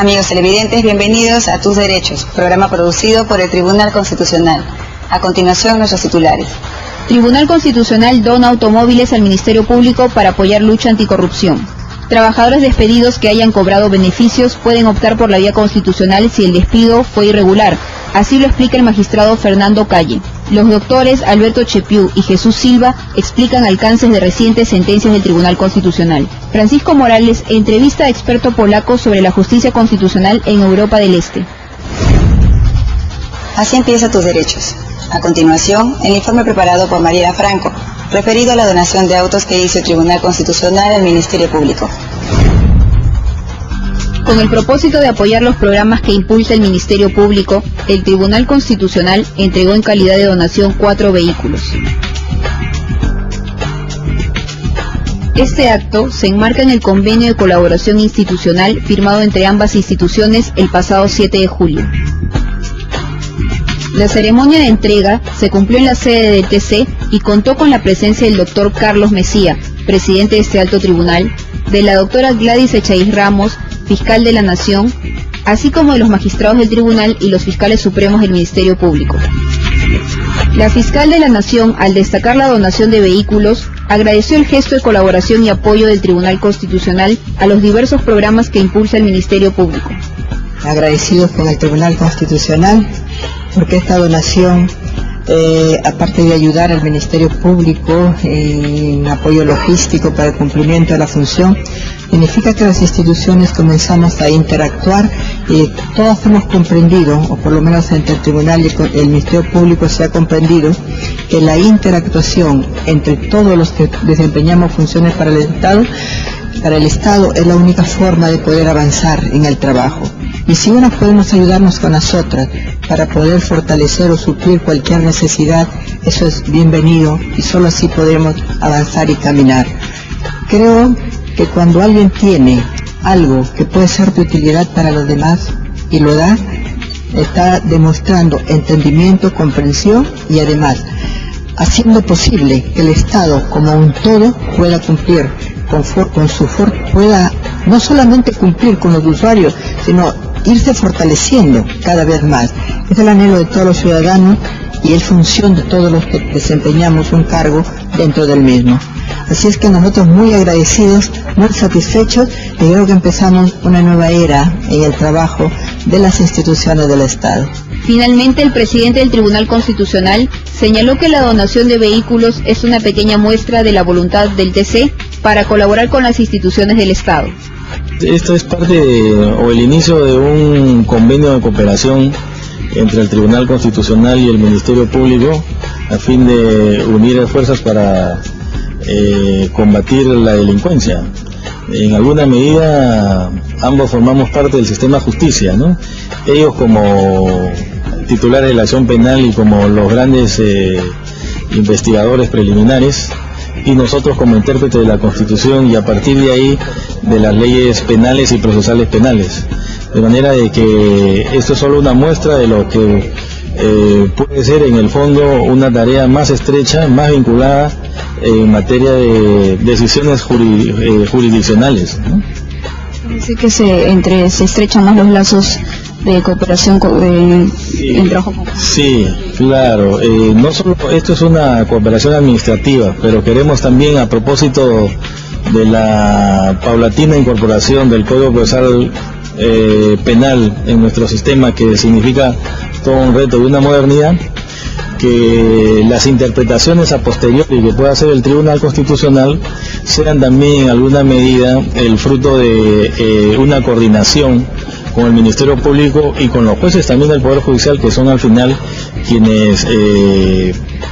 Amigos televidentes, bienvenidos a Tus Derechos, programa producido por el Tribunal Constitucional. A continuación, nuestros titulares. Tribunal Constitucional dona automóviles al Ministerio Público para apoyar lucha anticorrupción. Trabajadores despedidos que hayan cobrado beneficios pueden optar por la vía constitucional si el despido fue irregular. Así lo explica el magistrado Fernando Calle. Los doctores Alberto Chepiú y Jesús Silva explican alcances de recientes sentencias del Tribunal Constitucional. Francisco Morales entrevista a experto polaco sobre la justicia constitucional en Europa del Este. Así empieza Tus Derechos. A continuación, el informe preparado por Mariela Franco, referido a la donación de autos que hizo el Tribunal Constitucional al Ministerio Público. Con el propósito de apoyar los programas que impulsa el Ministerio Público, el Tribunal Constitucional entregó en calidad de donación 4 vehículos. Este acto se enmarca en el convenio de colaboración institucional firmado entre ambas instituciones el pasado 7 de julio. La ceremonia de entrega se cumplió en la sede del TC y contó con la presencia del doctor Carlos Mesía, presidente de este alto tribunal, de la doctora Gladys Echaíz Ramos, fiscal de la Nación, así como de los magistrados del tribunal y los fiscales supremos del Ministerio Público. La fiscal de la Nación, al destacar la donación de vehículos, agradeció el gesto de colaboración y apoyo del Tribunal Constitucional a los diversos programas que impulsa el Ministerio Público. Agradecidos con el Tribunal Constitucional porque esta donación, aparte de ayudar al Ministerio Público en apoyo logístico para el cumplimiento de la función, significa que las instituciones comenzamos a interactuar y todos hemos comprendido, o por lo menos entre el Tribunal y el Ministerio Público se ha comprendido, que la interactuación entre todos los que desempeñamos funciones para el Estado es la única forma de poder avanzar en el trabajo. Y si unas podemos ayudarnos con las otras para poder fortalecer o suplir cualquier necesidad, eso es bienvenido y solo así podremos avanzar y caminar. Creo que cuando alguien tiene algo que puede ser de utilidad para los demás y lo da, está demostrando entendimiento, comprensión y además haciendo posible que el Estado como un todo pueda cumplir pueda no solamente cumplir con los usuarios, sino irse fortaleciendo cada vez más. Es el anhelo de todos los ciudadanos y es función de todos los que desempeñamos un cargo dentro del mismo. Así es que nosotros muy agradecidos, muy satisfechos, y creo que empezamos una nueva era en el trabajo de las instituciones del Estado. Finalmente, el presidente del Tribunal Constitucional señaló que la donación de vehículos es una pequeña muestra de la voluntad del TC para colaborar con las instituciones del Estado. Esto es el inicio de un convenio de cooperación entre el Tribunal Constitucional y el Ministerio Público a fin de unir fuerzas para combatir la delincuencia. En alguna medida ambos formamos parte del sistema de justicia, ¿no? Ellos como titulares de la acción penal y como los grandes investigadores preliminares, y nosotros como intérpretes de la Constitución y a partir de ahí de las leyes penales y procesales penales. De manera de que esto es solo una muestra de lo que puede ser en el fondo una tarea más estrecha, más vinculada en materia de decisiones jurisdiccionales, ¿no? Parece que se estrechan más los lazos de cooperación en trabajo. Sí, claro. No solo esto es una cooperación administrativa, pero queremos también, a propósito de la paulatina incorporación del Código Procesal Penal en nuestro sistema, que significa todo un reto y una modernidad, que las interpretaciones a posteriori que pueda hacer el Tribunal Constitucional sean también en alguna medida el fruto de una coordinación con el Ministerio Público y con los jueces también del Poder Judicial, que son al final quienes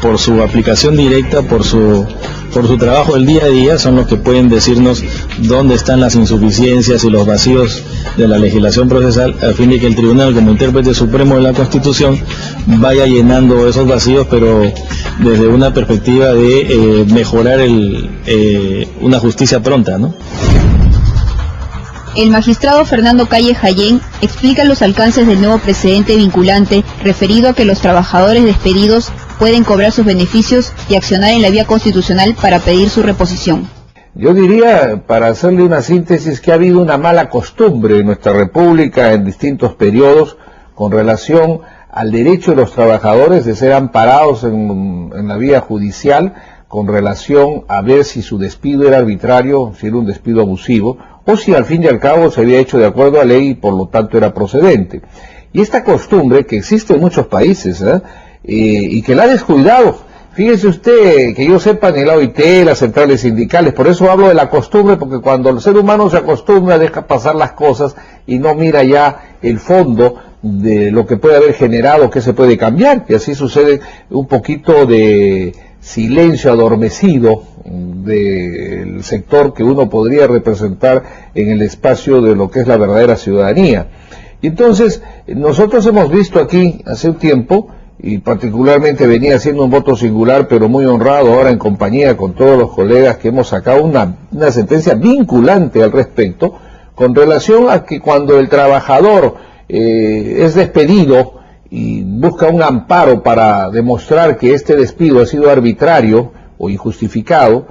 por su aplicación directa, por su trabajo del día a día, son los que pueden decirnos dónde están las insuficiencias y los vacíos de la legislación procesal, a fin de que el Tribunal, como intérprete supremo de la Constitución, vaya llenando esos vacíos, pero desde una perspectiva de mejorar una justicia pronta, ¿no? El magistrado Fernando Calle Jayén explica los alcances del nuevo precedente vinculante referido a que los trabajadores despedidos pueden cobrar sus beneficios y accionar en la vía constitucional para pedir su reposición. Yo diría, para hacerle una síntesis, que ha habido una mala costumbre en nuestra República en distintos periodos con relación al derecho de los trabajadores de ser amparados en la vía judicial con relación a ver si su despido era arbitrario, si era un despido abusivo, o si al fin y al cabo se había hecho de acuerdo a ley y por lo tanto era procedente. Y esta costumbre que existe en muchos países, y que la ha descuidado. Fíjese usted, que yo sepa, en el OIT, las centrales sindicales, por eso hablo de la costumbre, porque cuando el ser humano se acostumbra, deja pasar las cosas y no mira ya el fondo de lo que puede haber generado, que se puede cambiar, y así sucede un poquito de silencio adormecido del sector que uno podría representar en el espacio de lo que es la verdadera ciudadanía. Y entonces, nosotros hemos visto aquí hace un tiempo, y particularmente venía haciendo un voto singular, pero muy honrado ahora en compañía con todos los colegas, que hemos sacado una sentencia vinculante al respecto, con relación a que cuando el trabajador es despedido y busca un amparo para demostrar que este despido ha sido arbitrario o injustificado,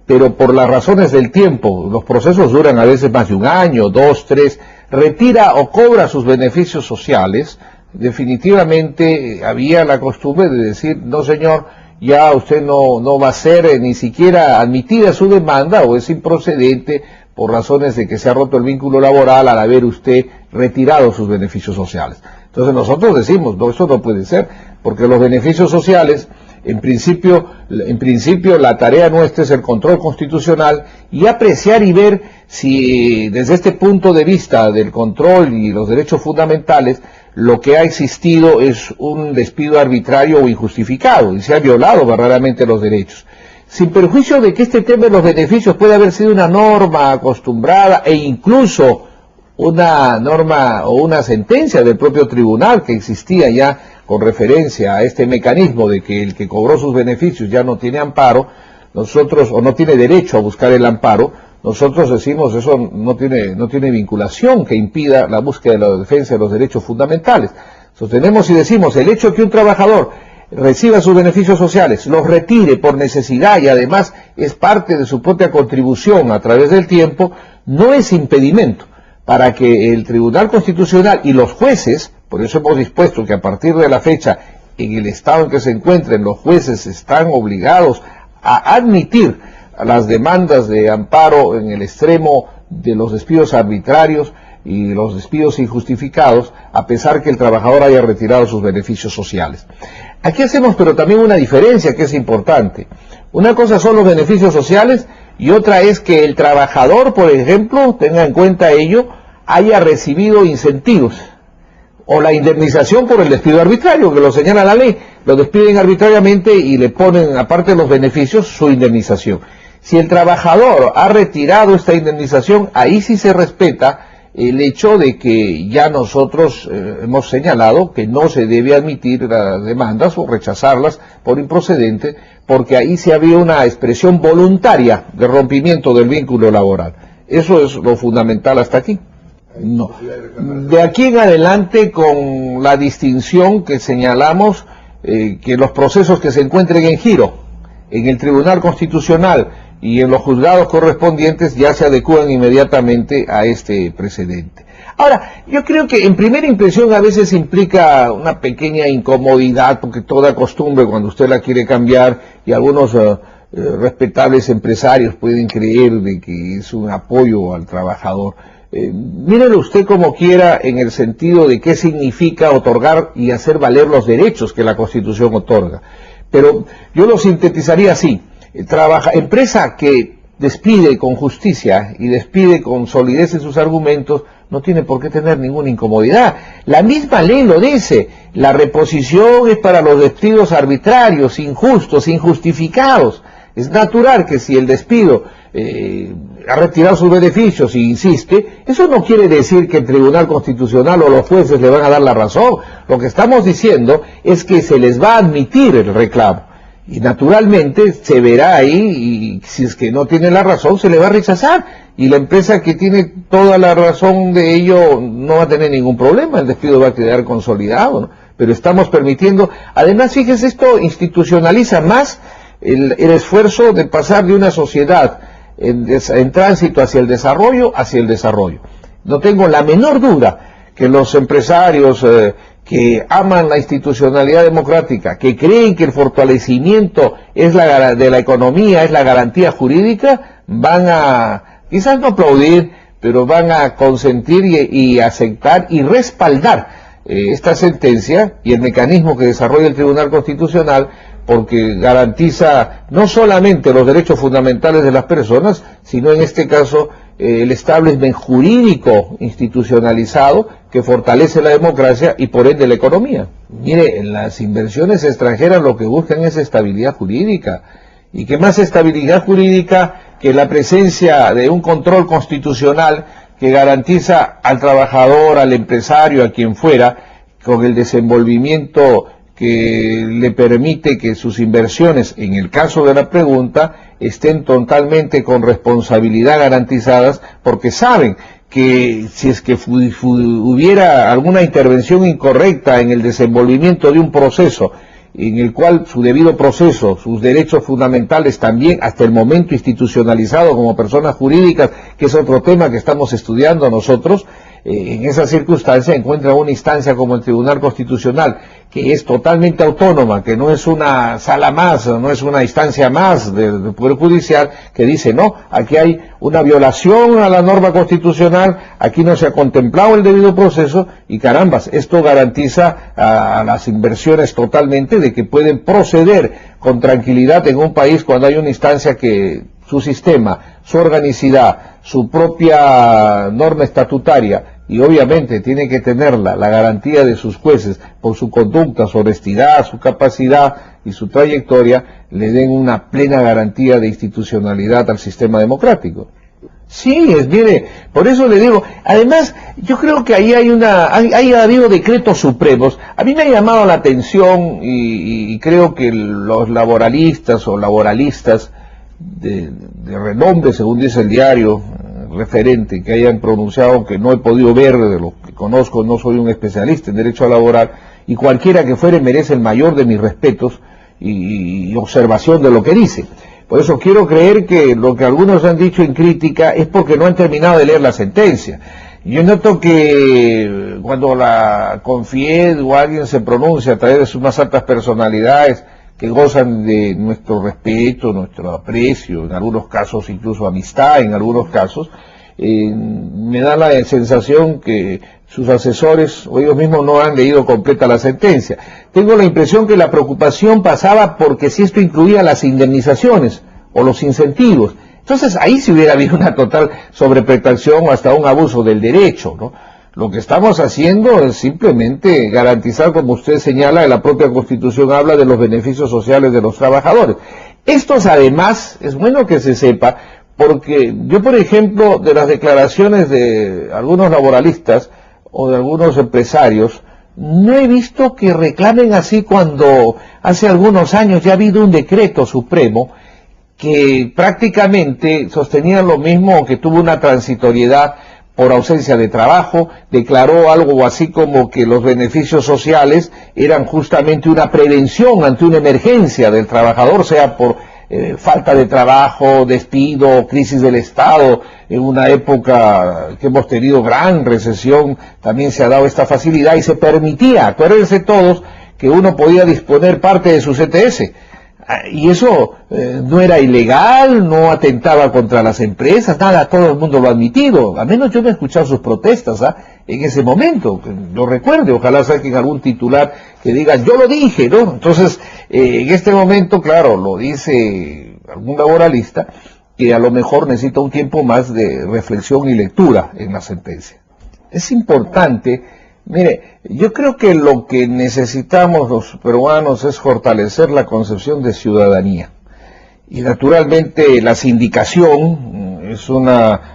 pero por las razones del tiempo, los procesos duran a veces más de un año, 2, 3, retira o cobra sus beneficios sociales, definitivamente había la costumbre de decir, no señor, ya usted no va a ser ni siquiera admitida su demanda o es improcedente por razones de que se ha roto el vínculo laboral al haber usted retirado sus beneficios sociales. Entonces nosotros decimos, no, esto no puede ser, porque los beneficios sociales, en principio la tarea nuestra es el control constitucional y apreciar y ver si desde este punto de vista del control y los derechos fundamentales, lo que ha existido es un despido arbitrario o injustificado y se ha violado verdaderamente los derechos. Sin perjuicio de que este tema de los beneficios puede haber sido una norma acostumbrada e incluso una norma o una sentencia del propio tribunal que existía ya con referencia a este mecanismo de que el que cobró sus beneficios ya no tiene amparo, nosotros, o no tiene derecho a buscar el amparo, nosotros decimos eso no tiene vinculación que impida la búsqueda de la defensa de los derechos fundamentales. Sostenemos y decimos, el hecho de que un trabajador reciba sus beneficios sociales, los retire por necesidad y además es parte de su propia contribución a través del tiempo, no es impedimento para que el Tribunal Constitucional y los jueces, por eso hemos dispuesto que a partir de la fecha, en el estado en que se encuentren, los jueces están obligados a admitir las demandas de amparo en el extremo de los despidos arbitrarios y los despidos injustificados, a pesar que el trabajador haya retirado sus beneficios sociales. Aquí hacemos pero también una diferencia que es importante. Una cosa son los beneficios sociales y otra es que el trabajador, por ejemplo, tenga en cuenta ello, haya recibido incentivos o la indemnización por el despido arbitrario, que lo señala la ley. Lo despiden arbitrariamente y le ponen, aparte de los beneficios, su indemnización. Si el trabajador ha retirado esta indemnización, ahí sí se respeta el hecho de que ya nosotros hemos señalado que no se debe admitir las demandas o rechazarlas por improcedente, porque ahí sí había una expresión voluntaria de rompimiento del vínculo laboral. Eso es lo fundamental hasta aquí. No. De aquí en adelante, con la distinción que señalamos, que los procesos que se encuentren en giro en el Tribunal Constitucional y en los juzgados correspondientes ya se adecúan inmediatamente a este precedente. Ahora, yo creo que en primera impresión a veces implica una pequeña incomodidad, porque toda costumbre cuando usted la quiere cambiar, y algunos respetables empresarios pueden creer de que es un apoyo al trabajador. Mírelo usted como quiera, en el sentido de qué significa otorgar y hacer valer los derechos que la Constitución otorga. Pero yo lo sintetizaría así: empresa que despide con justicia y despide con solidez en sus argumentos, no tiene por qué tener ninguna incomodidad. La misma ley lo dice, la reposición es para los despidos arbitrarios, injustos, injustificados. Es natural que si el despido ha retirado sus beneficios y insiste, eso no quiere decir que el Tribunal Constitucional o los jueces le van a dar la razón. Lo que estamos diciendo es que se les va a admitir el reclamo. Y naturalmente se verá ahí, y si es que no tiene la razón, se le va a rechazar. Y la empresa que tiene toda la razón de ello no va a tener ningún problema, el despido va a quedar consolidado, ¿no? Pero estamos permitiendo, además, fíjese, esto institucionaliza más el esfuerzo de pasar de una sociedad en tránsito hacia el desarrollo, No tengo la menor duda que los empresarios que aman la institucionalidad democrática, que creen que el fortalecimiento de la economía es la garantía jurídica, van a, quizás no aplaudir, pero van a consentir y aceptar y respaldar esta sentencia y el mecanismo que desarrolla el Tribunal Constitucional, porque garantiza no solamente los derechos fundamentales de las personas, sino en este caso el establishment jurídico institucionalizado que fortalece la democracia y por ende la economía. Mire, las inversiones extranjeras lo que buscan es estabilidad jurídica, y qué más estabilidad jurídica que la presencia de un control constitucional que garantiza al trabajador, al empresario, a quien fuera, con el desenvolvimiento que le permite que sus inversiones, en el caso de la pregunta, estén totalmente con responsabilidad garantizadas, porque saben que si es que hubiera alguna intervención incorrecta en el desenvolvimiento de un proceso, en el cual su debido proceso, sus derechos fundamentales también, hasta el momento institucionalizado como personas jurídicas, que es otro tema que estamos estudiando nosotros, en esa circunstancia encuentra una instancia como el Tribunal Constitucional, que es totalmente autónoma, que no es una sala más, no es una instancia más del Poder Judicial, que dice, no, aquí hay una violación a la norma constitucional, aquí no se ha contemplado el debido proceso, y carambas, esto garantiza a las inversiones totalmente de que pueden proceder con tranquilidad en un país cuando hay una instancia que su sistema, su organicidad, su propia norma estatutaria, y obviamente tiene que tenerla, la garantía de sus jueces, por su conducta, su honestidad, su capacidad y su trayectoria, le den una plena garantía de institucionalidad al sistema democrático. Sí, mire, por eso le digo, además, yo creo que ahí ha habido decretos supremos. A mí me ha llamado la atención y creo que los laboralistas o laboralistas de renombre, según dice el diario referente, que hayan pronunciado, que no he podido ver, de lo que conozco, no soy un especialista en derecho laboral, y cualquiera que fuere merece el mayor de mis respetos y observación de lo que dice. Por eso quiero creer que lo que algunos han dicho en crítica es porque no han terminado de leer la sentencia. Yo noto que cuando la CONFIED o alguien se pronuncia a través de sus más altas personalidades, que gozan de nuestro respeto, nuestro aprecio, en algunos casos incluso amistad, en algunos casos, me da la sensación que sus asesores o ellos mismos no han leído completa la sentencia. Tengo la impresión que la preocupación pasaba porque si esto incluía las indemnizaciones o los incentivos, entonces ahí sí hubiera habido una total sobreprestación o hasta un abuso del derecho, ¿no? Lo que estamos haciendo es simplemente garantizar, como usted señala, la propia Constitución habla de los beneficios sociales de los trabajadores. Estos además, es bueno que se sepa, porque yo, por ejemplo, de las declaraciones de algunos laboralistas o de algunos empresarios, no he visto que reclamen así cuando hace algunos años ya ha habido un decreto supremo que prácticamente sostenía lo mismo, que tuvo una transitoriedad por ausencia de trabajo, declaró algo así como que los beneficios sociales eran justamente una prevención ante una emergencia del trabajador, sea por falta de trabajo, despido, crisis del Estado. En una época que hemos tenido gran recesión, también se ha dado esta facilidad y se permitía, acuérdense todos, que uno podía disponer parte de su CTS. Y eso no era ilegal, no atentaba contra las empresas, nada, todo el mundo lo ha admitido. Al menos yo no he escuchado sus protestas en ese momento, que lo recuerde, ojalá saquen algún titular que diga, yo lo dije, ¿no? Entonces, en este momento, claro, lo dice algún laboralista, que a lo mejor necesita un tiempo más de reflexión y lectura en la sentencia. Es importante. Mire, yo creo que lo que necesitamos los peruanos es fortalecer la concepción de ciudadanía. Y naturalmente la sindicación es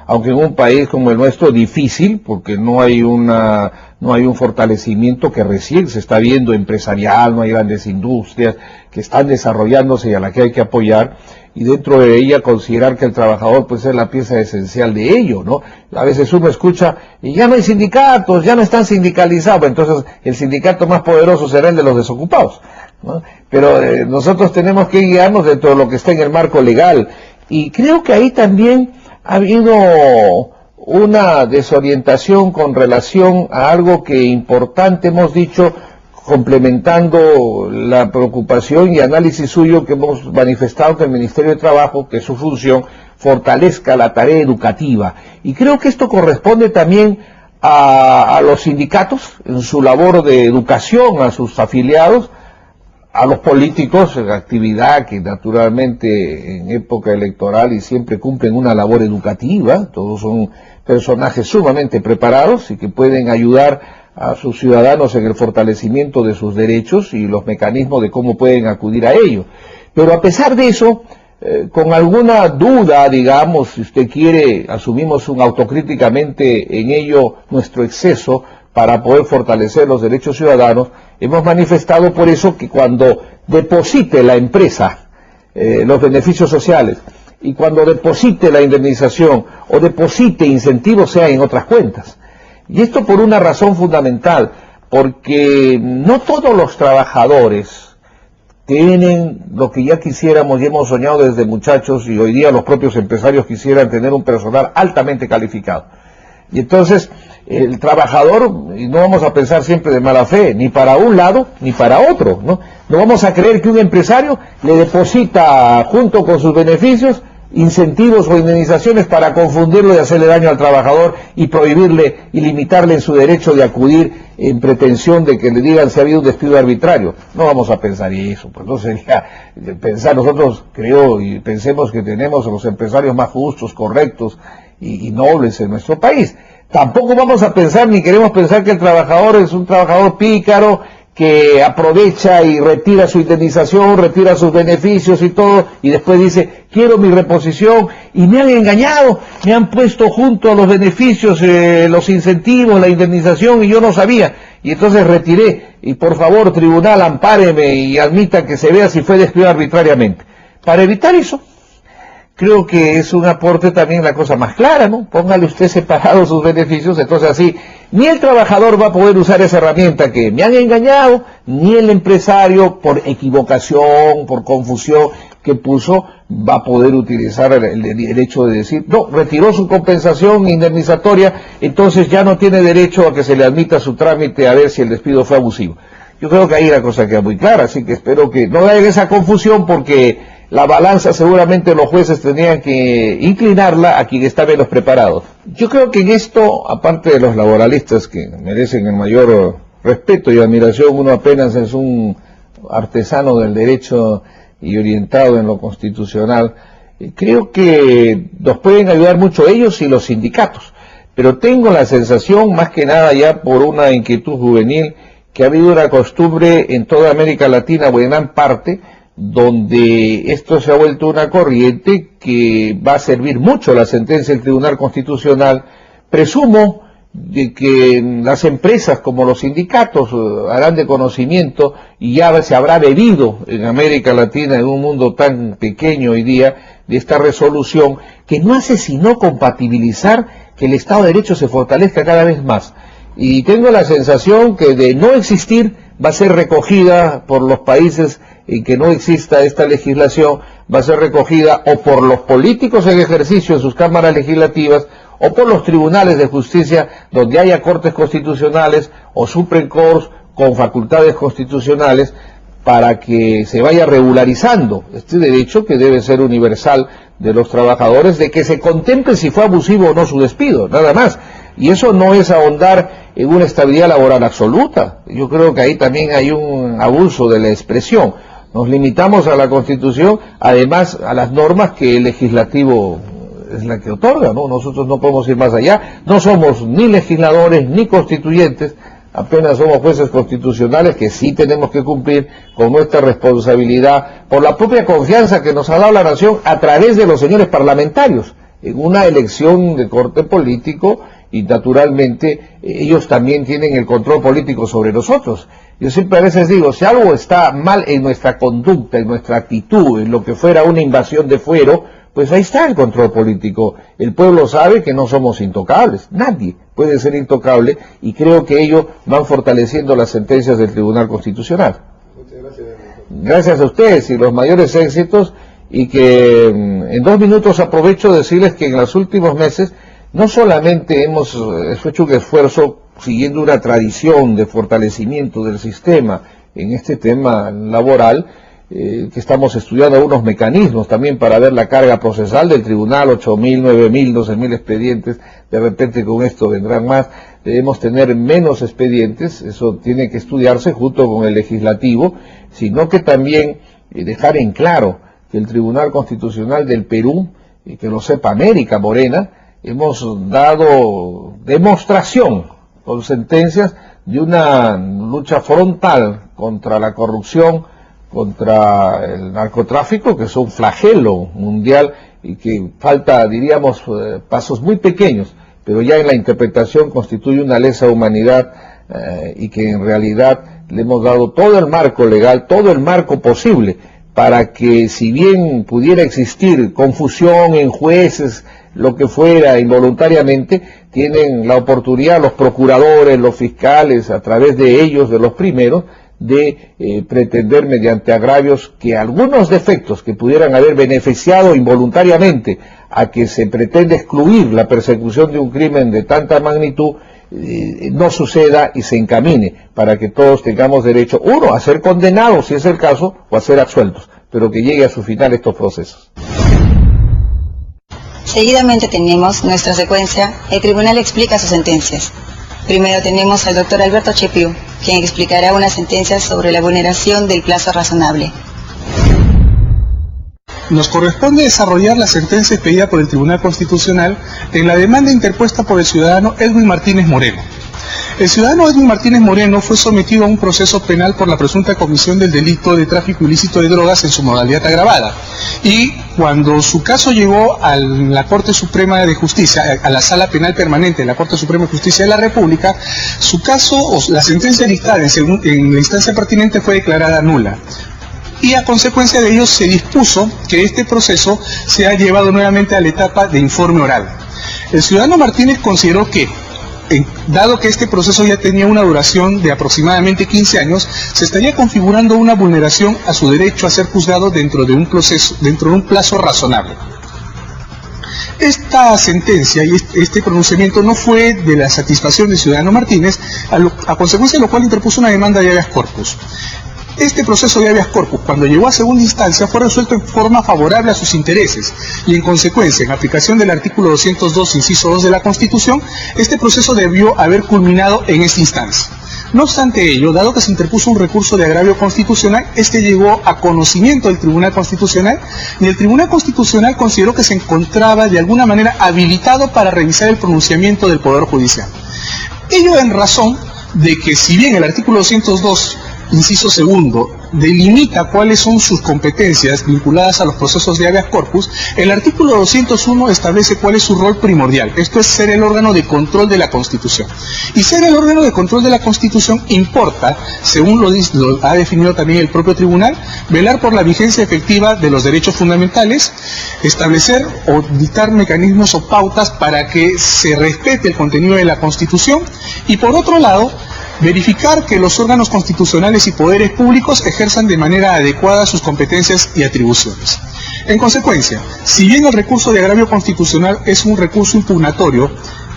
aunque en un país como el nuestro difícil, porque no hay un fortalecimiento que recién se está viendo empresarial, no hay grandes industrias que están desarrollándose y a la que hay que apoyar, y dentro de ella considerar que el trabajador puede ser la pieza esencial de ello, ¿no? A veces uno escucha, y ya no hay sindicatos, ya no están sindicalizados, entonces el sindicato más poderoso será el de los desocupados, ¿no? Pero nosotros tenemos que guiarnos dentro de lo que está en el marco legal, Y creo que ahí también ha habido una desorientación con relación a algo que importante hemos dicho, complementando la preocupación y análisis suyo que hemos manifestado que el Ministerio de Trabajo, que su función, fortalezca la tarea educativa. Y creo que esto corresponde también a los sindicatos en su labor de educación a sus afiliados, a los políticos en actividad que naturalmente en época electoral y siempre cumplen una labor educativa, todos son personajes sumamente preparados y que pueden ayudar a sus ciudadanos en el fortalecimiento de sus derechos y los mecanismos de cómo pueden acudir a ello. Pero a pesar de eso, con alguna duda, digamos, si usted quiere, asumimos autocríticamente en ello nuestro exceso para poder fortalecer los derechos ciudadanos, hemos manifestado por eso que cuando deposite la empresa los beneficios sociales y cuando deposite la indemnización o deposite incentivos sea en otras cuentas. Y esto por una razón fundamental, porque no todos los trabajadores tienen lo que ya quisiéramos y hemos soñado desde muchachos, y hoy día los propios empresarios quisieran tener un personal altamente calificado. Y entonces el trabajador, y no vamos a pensar siempre de mala fe, ni para un lado ni para otro, ¿no? No vamos a creer que un empresario le deposita junto con sus beneficios incentivos o indemnizaciones para confundirlo y hacerle daño al trabajador y prohibirle y limitarle en su derecho de acudir en pretensión de que le digan si ha habido un despido arbitrario. No vamos a pensar eso, pues no sería pensar, nosotros creo y pensemos que tenemos a los empresarios más justos, correctos y nobles en nuestro país. Tampoco vamos a pensar ni queremos pensar que el trabajador es un trabajador pícaro que aprovecha y retira su indemnización, retira sus beneficios y todo, y después dice, quiero mi reposición, y me han engañado, me han puesto junto a los beneficios, los incentivos, la indemnización, y yo no sabía, y entonces retiré, y por favor, tribunal, ampáreme y admita que se vea si fue despido arbitrariamente. Para evitar eso, creo que es un aporte también la cosa más clara, ¿no? Póngale usted separados sus beneficios, entonces así, ni el trabajador va a poder usar esa herramienta que me han engañado, ni el empresario, por equivocación, por confusión que puso, va a poder utilizar el hecho de decir, no, retiró su compensación indemnizatoria, entonces ya no tiene derecho a que se le admita su trámite a ver si el despido fue abusivo. Yo creo que ahí la cosa queda muy clara, así que espero que no haya esa confusión porque la balanza seguramente los jueces tendrían que inclinarla a quien está menos preparado. Yo creo que en esto, aparte de los laboralistas que merecen el mayor respeto y admiración, uno apenas es un artesano del derecho y orientado en lo constitucional, creo que nos pueden ayudar mucho ellos y los sindicatos. Pero tengo la sensación, más que nada ya por una inquietud juvenil, que ha habido una costumbre en toda América Latina, o en gran parte, donde esto se ha vuelto una corriente que va a servir mucho la sentencia del Tribunal Constitucional. Presumo de que las empresas como los sindicatos harán de conocimiento y ya se habrá bebido en América Latina, en un mundo tan pequeño hoy día, de esta resolución que no hace sino compatibilizar que el Estado de Derecho se fortalezca cada vez más. Y tengo la sensación que de no existir va a ser recogida por los países en que no exista esta legislación, va a ser recogida o por los políticos en ejercicio en sus cámaras legislativas o por los tribunales de justicia donde haya cortes constitucionales o Supreme Court con facultades constitucionales para que se vaya regularizando este derecho que debe ser universal de los trabajadores, de que se contemple si fue abusivo o no su despido, nada más. Y eso no es ahondar en una estabilidad laboral absoluta. Yo creo que ahí también hay un abuso de la expresión. Nos limitamos a la Constitución, además a las normas que el legislativo es la que otorga, ¿no? Nosotros no podemos ir más allá, no somos ni legisladores ni constituyentes, apenas somos jueces constitucionales que sí tenemos que cumplir con nuestra responsabilidad por la propia confianza que nos ha dado la nación a través de los señores parlamentarios en una elección de corte político, y naturalmente ellos también tienen el control político sobre nosotros. Yo siempre a veces digo, si algo está mal en nuestra conducta, en nuestra actitud, en lo que fuera una invasión de fuero, pues ahí está el control político. El pueblo sabe que no somos intocables, nadie puede ser intocable, y creo que ellos van fortaleciendo las sentencias del Tribunal Constitucional. Muchas gracias. Gracias a ustedes y los mayores éxitos, y que en 2 minutos aprovecho de decirles que en los últimos meses no solamente hemos hecho un esfuerzo siguiendo una tradición de fortalecimiento del sistema en este tema laboral, que estamos estudiando algunos mecanismos también para ver la carga procesal del tribunal, 8.000, 9.000, 12.000 expedientes, de repente con esto vendrán más, debemos tener menos expedientes, eso tiene que estudiarse junto con el legislativo, sino que también dejar en claro que el Tribunal Constitucional del Perú, y que lo sepa América Morena, hemos dado demostración con sentencias de una lucha frontal contra la corrupción, contra el narcotráfico, que es un flagelo mundial y que falta, diríamos, pasos muy pequeños, pero ya en la interpretación constituye una lesa humanidad y que en realidad le hemos dado todo el marco legal, todo el marco posible, para que si bien pudiera existir confusión en jueces, lo que fuera, involuntariamente, tienen la oportunidad los procuradores, los fiscales, a través de ellos, de los primeros, de pretender mediante agravios que algunos defectos que pudieran haber beneficiado involuntariamente a que se pretende excluir la persecución de un crimen de tanta magnitud, no suceda y se encamine para que todos tengamos derecho, uno, a ser condenados si es el caso, o a ser absueltos, pero que llegue a su final estos procesos. Seguidamente tenemos nuestra secuencia, el tribunal explica sus sentencias. Primero tenemos al doctor Alberto Chepiu, quien explicará una sentencia sobre la vulneración del plazo razonable. Nos corresponde desarrollar la sentencia expedida por el Tribunal Constitucional en la demanda interpuesta por el ciudadano Edwin Martínez Moreno. El ciudadano Edwin Martínez Moreno fue sometido a un proceso penal por la presunta comisión del delito de tráfico ilícito de drogas en su modalidad agravada. Y cuando su caso llegó a la Corte Suprema de Justicia, a la Sala Penal Permanente de la Corte Suprema de Justicia de la República, su caso, o la sentencia dictada en la instancia pertinente, fue declarada nula. Y a consecuencia de ello se dispuso que este proceso sea llevado nuevamente a la etapa de informe oral. El ciudadano Martínez consideró que, dado que este proceso ya tenía una duración de aproximadamente 15 años, se estaría configurando una vulneración a su derecho a ser juzgado dentro de un plazo razonable. Esta sentencia y este pronunciamiento no fue de la satisfacción del ciudadano Martínez, a consecuencia de lo cual interpuso una demanda de habeas corpus. Este proceso de habeas corpus, cuando llegó a segunda instancia, fue resuelto en forma favorable a sus intereses y, en consecuencia, en aplicación del artículo 202, inciso 2 de la Constitución, este proceso debió haber culminado en esta instancia. No obstante ello, dado que se interpuso un recurso de agravio constitucional, este llegó a conocimiento del Tribunal Constitucional y el Tribunal Constitucional consideró que se encontraba de alguna manera habilitado para revisar el pronunciamiento del Poder Judicial. Ello en razón de que, si bien el artículo 202, inciso segundo, delimita cuáles son sus competencias vinculadas a los procesos de habeas corpus, el artículo 201 establece cuál es su rol primordial. Esto es ser el órgano de control de la Constitución. Y ser el órgano de control de la Constitución importa, según lo ha definido también el propio tribunal, velar por la vigencia efectiva de los derechos fundamentales, establecer o dictar mecanismos o pautas para que se respete el contenido de la Constitución y, por otro lado, verificar que los órganos constitucionales y poderes públicos ejerzan de manera adecuada sus competencias y atribuciones. En consecuencia, si bien el recurso de agravio constitucional es un recurso impugnatorio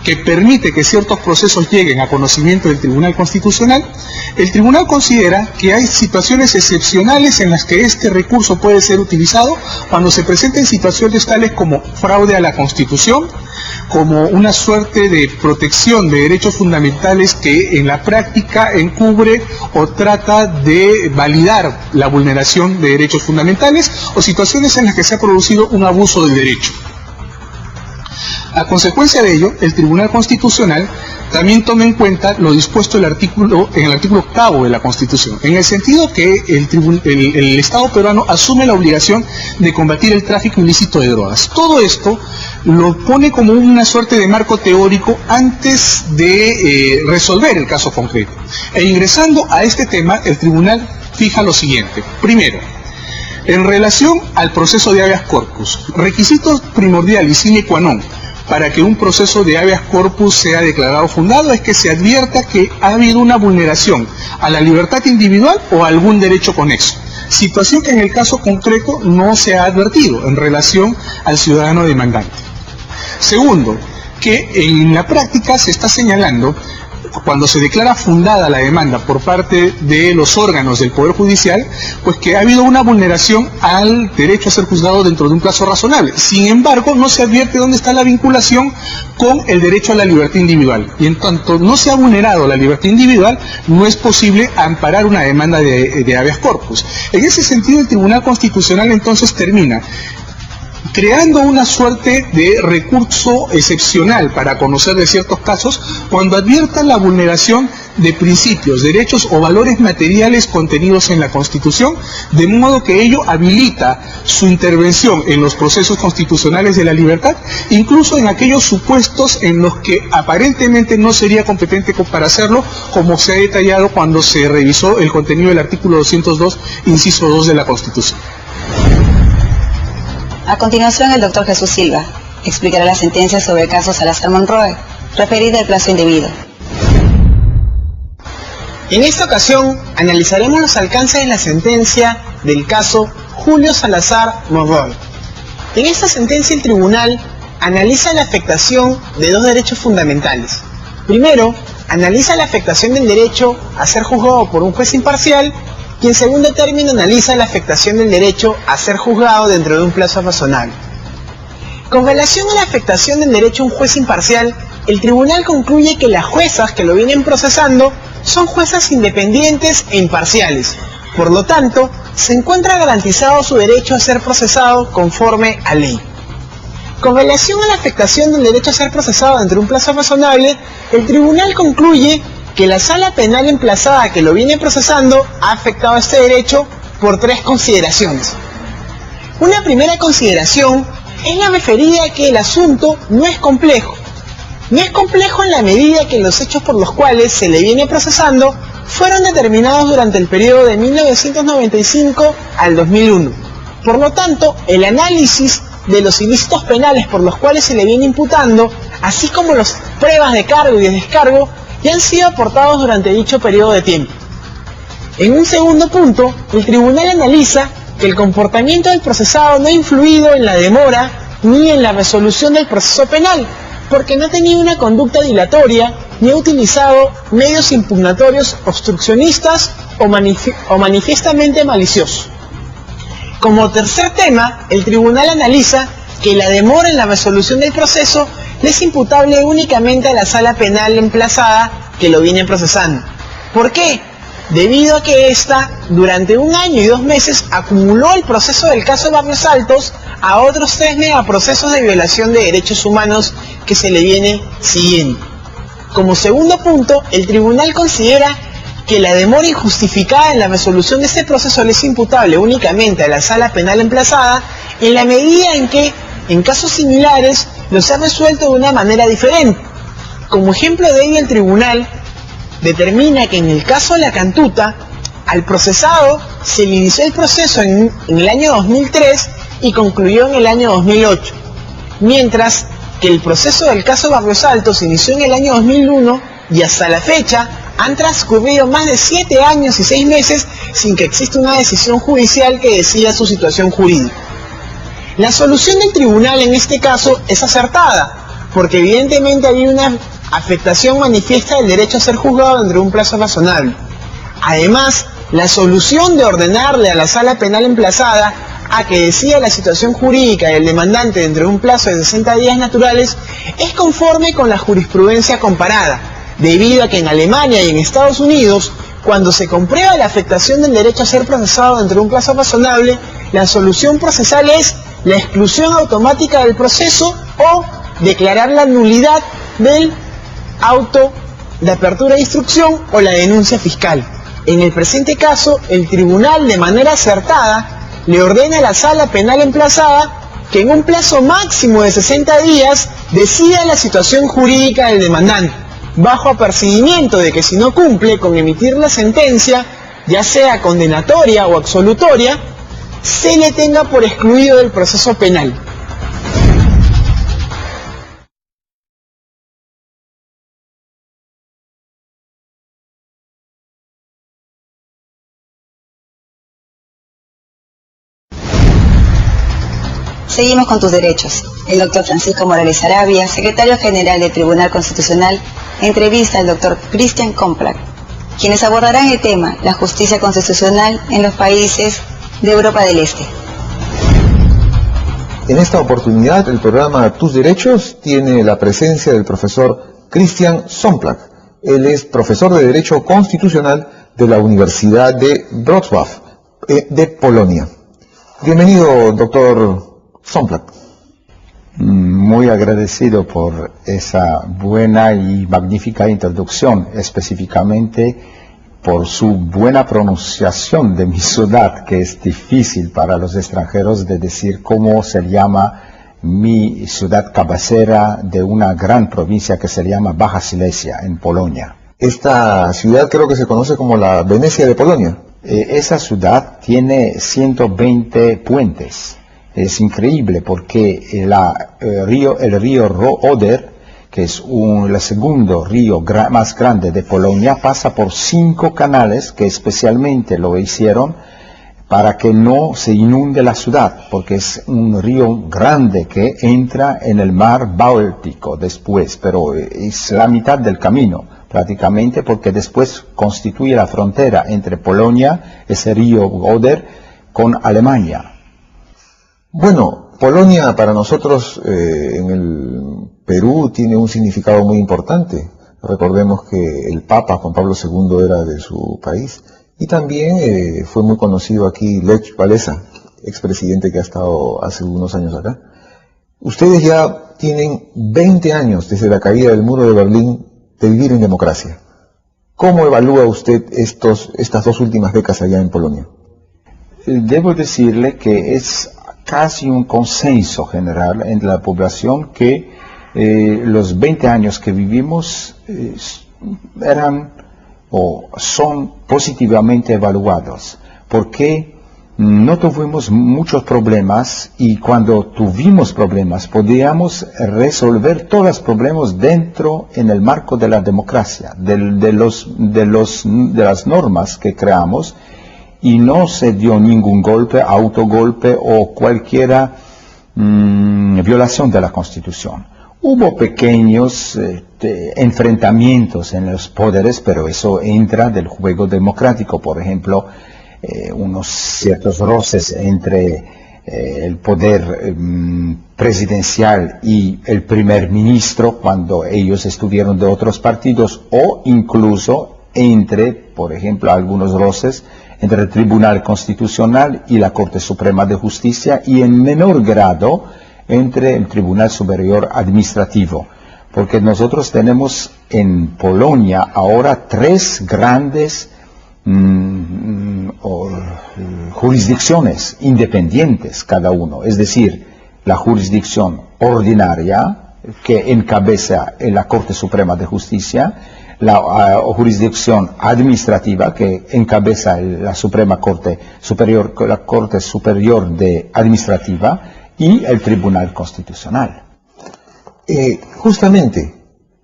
que permite que ciertos procesos lleguen a conocimiento del Tribunal Constitucional, el Tribunal considera que hay situaciones excepcionales en las que este recurso puede ser utilizado cuando se presenten situaciones tales como fraude a la Constitución, como una suerte de protección de derechos fundamentales que en la práctica encubre o trata de validar la vulneración de derechos fundamentales, o situaciones en las que se ha producido un abuso del derecho. A consecuencia de ello, el Tribunal Constitucional también toma en cuenta lo dispuesto en el artículo 8º de la Constitución, en el sentido que el Estado peruano asume la obligación de combatir el tráfico ilícito de drogas. Todo esto lo pone como una suerte de marco teórico antes de resolver el caso concreto. E ingresando a este tema, el Tribunal fija lo siguiente. Primero, en relación al proceso de habeas corpus, requisitos primordial y sine qua non para que un proceso de habeas corpus sea declarado fundado es que se advierta que ha habido una vulneración a la libertad individual o a algún derecho conexo. situación que en el caso concreto no se ha advertido en relación al ciudadano demandante. Segundo, que en la práctica se está señalando, cuando se declara fundada la demanda por parte de los órganos del Poder Judicial, pues que ha habido una vulneración al derecho a ser juzgado dentro de un plazo razonable. Sin embargo, no se advierte dónde está la vinculación con el derecho a la libertad individual. Y en tanto no se ha vulnerado la libertad individual, no es posible amparar una demanda de habeas corpus. En ese sentido, el Tribunal Constitucional entonces termina creando una suerte de recurso excepcional para conocer de ciertos casos cuando adviertan la vulneración de principios, derechos o valores materiales contenidos en la Constitución, de modo que ello habilita su intervención en los procesos constitucionales de la libertad, incluso en aquellos supuestos en los que aparentemente no sería competente para hacerlo, como se ha detallado cuando se revisó el contenido del artículo 202, inciso 2 de la Constitución. A continuación, el doctor Jesús Silva explicará la sentencia sobre el caso Salazar Monroe, referida al plazo indebido. En esta ocasión, analizaremos los alcances de la sentencia del caso Julio Salazar Monroe. En esta sentencia, el tribunal analiza la afectación de dos derechos fundamentales. Primero, analiza la afectación del derecho a ser juzgado por un juez imparcial, y en segundo término analiza la afectación del derecho a ser juzgado dentro de un plazo razonable. Con relación a la afectación del derecho a un juez imparcial, el tribunal concluye que las juezas que lo vienen procesando son juezas independientes e imparciales. Por lo tanto, se encuentra garantizado su derecho a ser procesado conforme a ley. Con relación a la afectación del derecho a ser procesado dentro de un plazo razonable, el tribunal concluye que la sala penal emplazada que lo viene procesando ha afectado este derecho por tres consideraciones. Una primera consideración es la referida a que el asunto no es complejo. No es complejo en la medida que los hechos por los cuales se le viene procesando fueron determinados durante el periodo de 1995 al 2001. Por lo tanto, el análisis de los ilícitos penales por los cuales se le viene imputando, así como las pruebas de cargo y de descargo, ya han sido aportados durante dicho periodo de tiempo. En un segundo punto, el tribunal analiza que el comportamiento del procesado no ha influido en la demora ni en la resolución del proceso penal, porque no ha tenido una conducta dilatoria ni ha utilizado medios impugnatorios obstruccionistas o manifiestamente maliciosos. Como tercer tema, el tribunal analiza que la demora en la resolución del proceso le es imputable únicamente a la sala penal emplazada que lo viene procesando. ¿Por qué? Debido a que ésta, durante 1 año y 2 meses, acumuló el proceso del caso Barrios Altos a otros 3 megaprocesos de violación de derechos humanos que se le viene siguiendo. Como segundo punto, el tribunal considera que la demora injustificada en la resolución de este proceso le es imputable únicamente a la sala penal emplazada en la medida en que, en casos similares, los ha resuelto de una manera diferente. Como ejemplo de ello, el tribunal determina que en el caso de la Cantuta, al procesado se le inició el proceso en el año 2003 y concluyó en el año 2008, mientras que el proceso del caso Barrios Altos se inició en el año 2001 y hasta la fecha han transcurrido más de 7 años y 6 meses sin que exista una decisión judicial que decida su situación jurídica. La solución del tribunal en este caso es acertada, porque evidentemente hay una afectación manifiesta del derecho a ser juzgado dentro de un plazo razonable. Además, la solución de ordenarle a la sala penal emplazada a que decida la situación jurídica del demandante dentro de un plazo de 60 días naturales es conforme con la jurisprudencia comparada, debido a que en Alemania y en Estados Unidos, cuando se comprueba la afectación del derecho a ser procesado dentro de un plazo razonable, la solución procesal es la exclusión automática del proceso o declarar la nulidad del auto de apertura de instrucción o la denuncia fiscal. En el presente caso, el tribunal de manera acertada le ordena a la sala penal emplazada que en un plazo máximo de 60 días decida la situación jurídica del demandante, bajo apercibimiento de que si no cumple con emitir la sentencia, ya sea condenatoria o absolutoria, se le tenga por excluido del proceso penal. Seguimos con tus derechos. El doctor Francisco Morales Arabia, secretario general del Tribunal Constitucional, entrevista al doctor Christian Komplak, quienes abordarán el tema, la justicia constitucional en los países de Europa del Este. En esta oportunidad, el programa Tus Derechos tiene la presencia del profesor Christian Komplak. Él es profesor de Derecho Constitucional de la Universidad de Wrocław, de Polonia. Bienvenido, doctor Komplak. Muy agradecido por esa buena y magnífica introducción, específicamente por su buena pronunciación de mi ciudad, que es difícil para los extranjeros de decir cómo se llama mi ciudad cabecera de una gran provincia que se llama Baja Silesia, en Polonia. Esta ciudad creo que se conoce como la Venecia de Polonia. Esa ciudad tiene 120 puentes. Es increíble porque el río Oder, que es el segundo río más grande de Polonia, pasa por 5 canales que especialmente lo hicieron para que no se inunde la ciudad, porque es un río grande que entra en el mar Báltico después, pero es la mitad del camino prácticamente, porque después constituye la frontera entre Polonia, ese río Oder, con Alemania. Bueno, Polonia para nosotros en el Perú tiene un significado muy importante. Recordemos que el Papa Juan Pablo II era de su país y también fue muy conocido aquí Lech Walesa, expresidente que ha estado hace unos años acá. Ustedes ya tienen 20 años desde la caída del muro de Berlín de vivir en democracia. ¿Cómo evalúa usted estas 2 últimas décadas allá en Polonia? Debo decirle que es casi un consenso general entre la población que los 20 años que vivimos eran o son positivamente evaluados, porque no tuvimos muchos problemas y cuando tuvimos problemas podíamos resolver todos los problemas dentro en el marco de la democracia, de las normas que creamos, y no se dio ningún golpe, autogolpe o cualquier violación de la Constitución. Hubo pequeños enfrentamientos en los poderes, pero eso entra del juego democrático. Por ejemplo, unos ciertos roces entre el poder presidencial y el primer ministro cuando ellos estuvieron de otros partidos, o incluso entre, por ejemplo, algunos roces entre el Tribunal Constitucional y la Corte Suprema de Justicia, y en menor grado entre el Tribunal Superior Administrativo, porque nosotros tenemos en Polonia ahora 3 grandes jurisdicciones independientes cada uno, es decir, la jurisdicción ordinaria que encabeza la Corte Suprema de Justicia, la jurisdicción administrativa que encabeza la Suprema Corte Superior, la Corte Superior de Administrativa, y el Tribunal Constitucional. Justamente,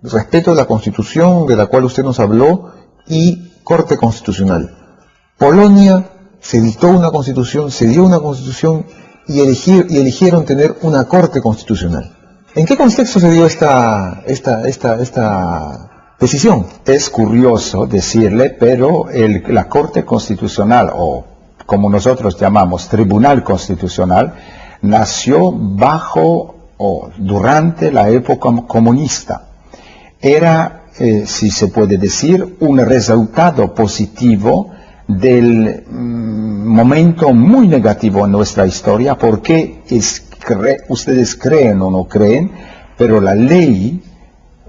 respeto a la Constitución de la cual usted nos habló y Corte Constitucional. Polonia se dictó una Constitución, se dio una Constitución y eligieron tener una Corte Constitucional. ¿En qué contexto se dio esta decisión? Es curioso decirle, pero la Corte Constitucional, o como nosotros llamamos Tribunal Constitucional, nació bajo o durante la época comunista. Era, si se puede decir, un resultado positivo del momento muy negativo en nuestra historia, porque ustedes creen o no creen, pero la ley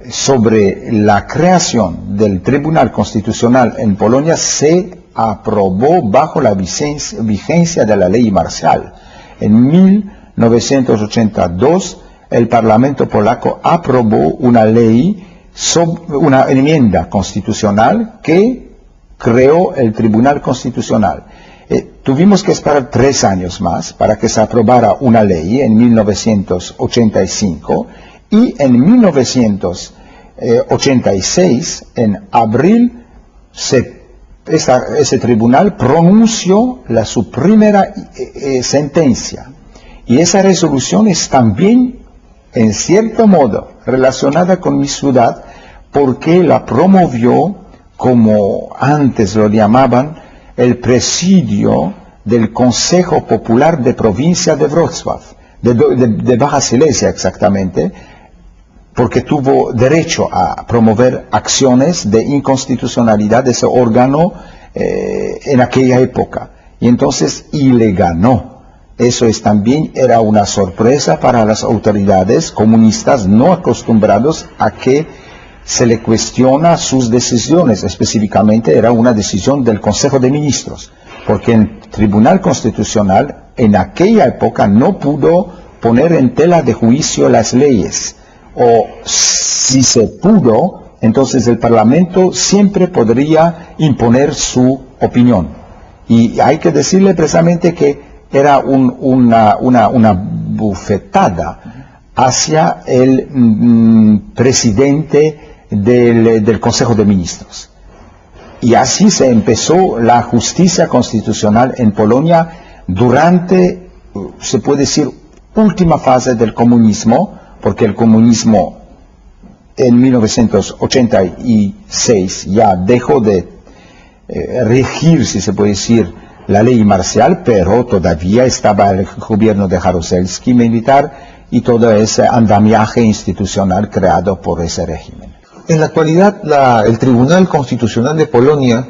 sobre la creación del Tribunal Constitucional en Polonia se aprobó bajo la vigencia de la ley marcial. En 1982 el Parlamento polaco aprobó una ley, una enmienda constitucional que creó el Tribunal Constitucional. Tuvimos que esperar 3 años más para que se aprobara una ley en 1985, y en 1986, en abril, ese tribunal pronunció su primera sentencia. Y esa resolución es también, en cierto modo, relacionada con mi ciudad, porque la promovió, como antes lo llamaban, el presidio del Consejo Popular de Provincia de Wrocław, de Baja Silesia exactamente, porque tuvo derecho a promover acciones de inconstitucionalidad de ese órgano en aquella época. Y entonces, y le ganó. Eso también era una sorpresa para las autoridades comunistas no acostumbrados a que se le cuestiona sus decisiones. Específicamente era una decisión del Consejo de Ministros, porque el Tribunal Constitucional en aquella época no pudo poner en tela de juicio las leyes, o si se pudo, entonces el Parlamento siempre podría imponer su opinión. Y hay que decirle precisamente que era una bufetada hacia el presidente del Consejo de Ministros. Y así se empezó la justicia constitucional en Polonia durante, se puede decir, última fase del comunismo, porque el comunismo en 1986 ya dejó de regir, si se puede decir, la ley marcial, pero todavía estaba el gobierno de Jaruzelski militar y todo ese andamiaje institucional creado por ese régimen. En la actualidad, el Tribunal Constitucional de Polonia,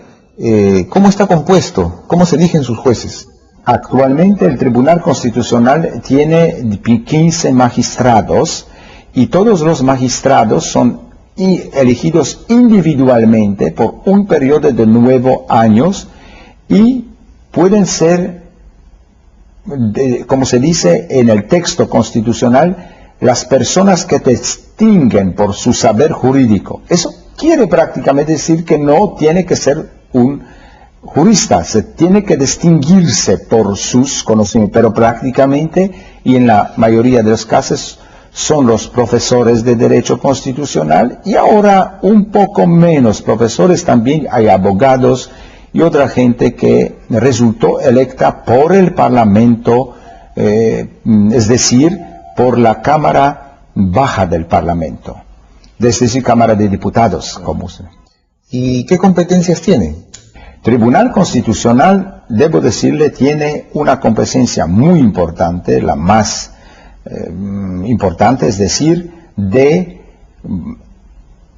¿cómo está compuesto? ¿Cómo se eligen sus jueces? Actualmente el Tribunal Constitucional tiene 15 magistrados y todos los magistrados son elegidos individualmente por un periodo de 9 años y pueden ser, como se dice en el texto constitucional, las personas que distinguen por su saber jurídico. Eso quiere prácticamente decir que no tiene que ser un jurista, se tiene que distinguirse por sus conocimientos, pero prácticamente, y en la mayoría de los casos, son los profesores de Derecho Constitucional, y ahora un poco menos profesores, también hay abogados y otra gente que resultó electa por el Parlamento, es decir, por la Cámara Baja del Parlamento, es decir, Cámara de Diputados. Como se... ¿Y qué competencias tiene? Tribunal Constitucional, debo decirle, tiene una competencia muy importante, la más importante, es decir, de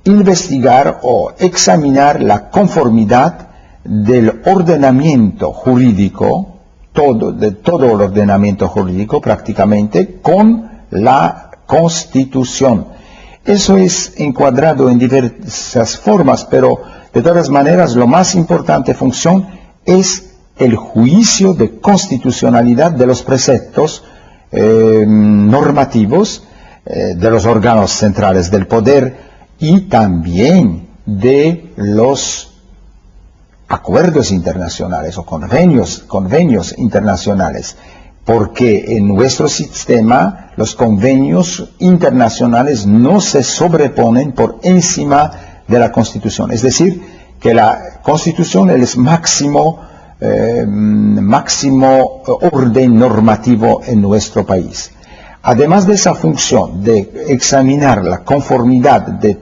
investigar o examinar la conformidad del ordenamiento jurídico, de todo el ordenamiento jurídico prácticamente, con la Constitución. Eso es encuadrado en diversas formas, pero de todas maneras la más importante función es el juicio de constitucionalidad de los preceptos normativos de los órganos centrales del poder y también de los acuerdos internacionales o convenios internacionales, porque en nuestro sistema los convenios internacionales no se sobreponen por encima de la Constitución. Es decir, que la Constitución es máximo orden normativo en nuestro país. Además de esa función de examinar la conformidad de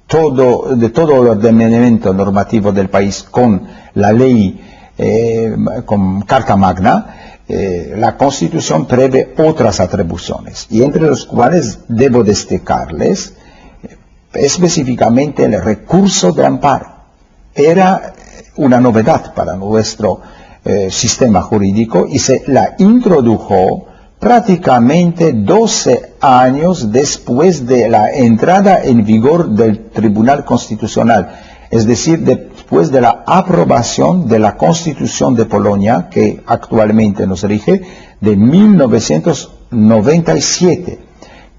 todo el ordenamiento normativo del país con la ley, con Carta Magna, la Constitución prevé otras atribuciones, y entre los cuales debo destacarles específicamente el recurso de amparo. Era una novedad para nuestro sistema jurídico y se la introdujo prácticamente 12 años después de la entrada en vigor del Tribunal Constitucional, es decir, después de la aprobación de la Constitución de Polonia, que actualmente nos rige, de 1997.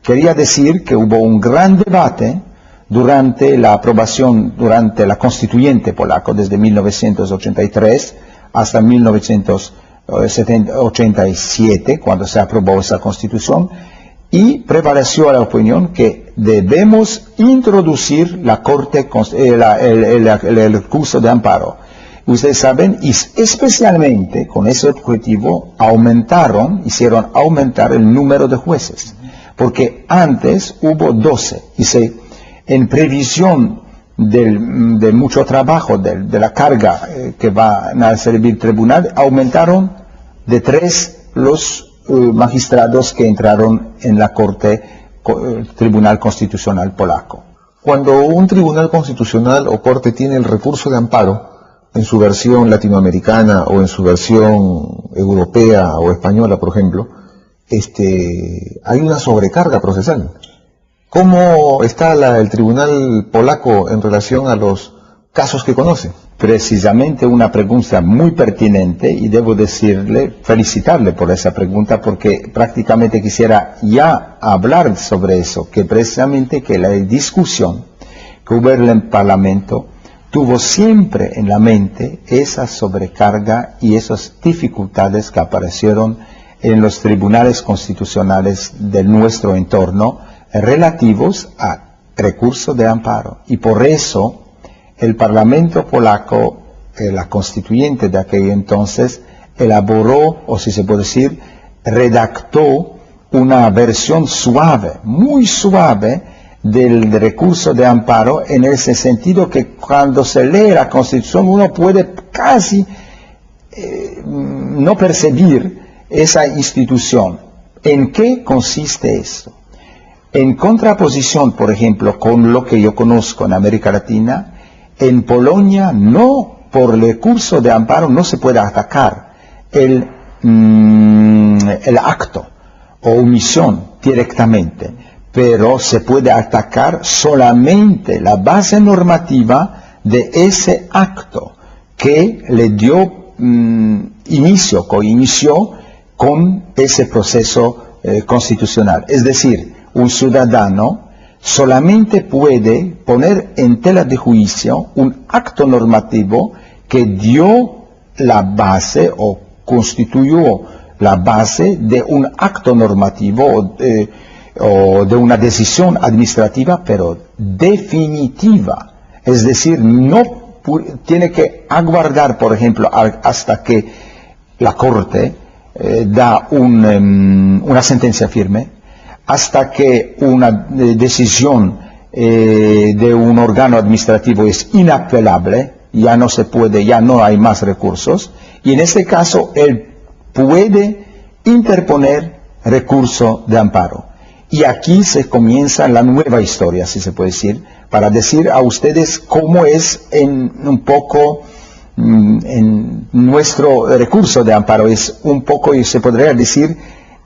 Quería decir que hubo un gran debate durante la aprobación, durante la constituyente polaco, desde 1983 hasta 1987, cuando se aprobó esa constitución, y prevaleció la opinión que debemos introducir la corte, el recurso de amparo. ustedes saben, y especialmente con ese objetivo hicieron aumentar el número de jueces, porque antes hubo 12, y en previsión de mucho trabajo, de la carga que van a servir el tribunal, aumentaron de 3 los magistrados que entraron en la Tribunal Constitucional polaco. Cuando un tribunal constitucional o corte tiene el recurso de amparo, en su versión latinoamericana o en su versión europea o española, por ejemplo, hay una sobrecarga procesal. ¿Cómo está el tribunal polaco en relación a los casos que conoce? Precisamente una pregunta muy pertinente, y debo felicitarle por esa pregunta, porque prácticamente quisiera ya hablar sobre eso, que precisamente que la discusión que hubo en el Parlamento tuvo siempre en la mente esa sobrecarga y esas dificultades que aparecieron en los tribunales constitucionales de nuestro entorno relativos a recursos de amparo. Y por eso el Parlamento polaco, la constituyente de aquel entonces, elaboró, o si se puede decir, redactó una versión suave, muy suave, del recurso de amparo, en ese sentido que cuando se lee la Constitución uno puede casi no percibir esa institución. ¿En qué consiste esto? En contraposición, por ejemplo, con lo que yo conozco en América Latina, en Polonia por el recurso de amparo no se puede atacar el acto o omisión directamente, pero se puede atacar solamente la base normativa de ese acto que le dio inició con ese proceso constitucional. Es decir, un ciudadano solamente puede poner en tela de juicio un acto normativo que dio la base o constituyó la base de un acto normativo o de una decisión administrativa, pero definitiva. Es decir, no tiene que aguardar, por ejemplo, hasta que la Corte da una sentencia firme, hasta que una decisión de un órgano administrativo es inapelable, ya no se puede, ya no hay más recursos, y en este caso él puede interponer recurso de amparo. Y aquí se comienza la nueva historia, si se puede decir, para decir a ustedes cómo es un poco en nuestro recurso de amparo. Es un poco, y se podría decir,